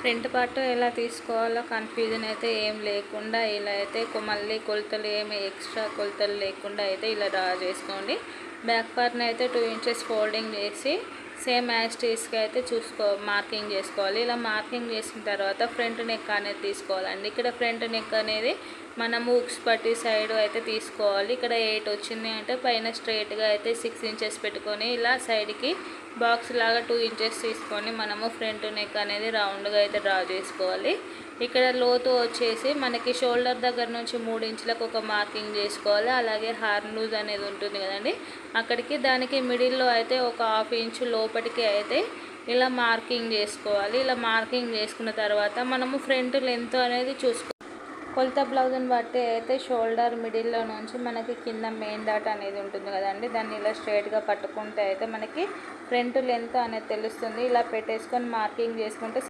Front part ఎలా తీసుకోవాలో confusion అయితే ఏం లేకుండా ఇలా అయితే మళ్ళీ కొలతలు ఏమి ఎక్స్ట్రా కొలతలు లేకుండా అయితే ఇలా డ్రా చేసుకోండి. బ్యాక్ పార్ట్ని అయితే 2 ఇంచెస్ ఫోల్డింగ్ చేసి సేమ్ యాజ్ టీస్కి అయితే మార్కింగ్ చేసుకోవాలి. ఇలా మార్కింగ్ చేసిన తర్వాత ఫ్రంట్ నెక్ అనేది తీసుకోవాలండి. ఇక్కడ ఫ్రంట్ నెక్ అనేది మనము ఉక్స్ పట్టి సైడ్ అయితే తీసుకోవాలి. ఇక్కడ 8 వచ్చింది అంటే పైన స్ట్రైట్గా అయితే 6 ఇంచెస్ పెట్టుకొని ఇలా సైడ్కి బాక్స్ లాగా 2 ఇంచెస్ తీసుకొని మనము ఫ్రంట్ నెక్ అనేది రౌండ్గా అయితే డ్రా చేసుకోవాలి. ఇక్కడ లోతు వచ్చేసి మనకి షోల్డర్ దగ్గర నుంచి 3 ఇంచులకు ఒక మార్కింగ్ చేసుకోవాలి. అలాగే హార్న్ లూజ్ అనేది ఉంటుంది కదండి, అక్కడికి దానికి మిడిల్లో అయితే ఒక 1/2 ఇంచు లోపలికి అయితే ఇలా మార్కింగ్ చేసుకోవాలి. ఇలా మార్కింగ్ చేసుకున్న తర్వాత మనము ఫ్రంట్ లెంత్ అనేది చూసుకోవాలి. కొలత బ్లౌజ్ని బట్టి అయితే షోల్డర్ మిడిల్లో నుంచి మనకి కింద మెయిన్ డాట్ అనేది ఉంటుంది కదండి, దాన్ని ఇలా స్ట్రైట్గా పట్టుకుంటే అయితే మనకి ఫ్రంట్ లెంత్ అనేది తెలుస్తుంది. ఇలా పెట్టేసుకొని మార్కింగ్ చేసుకుంటే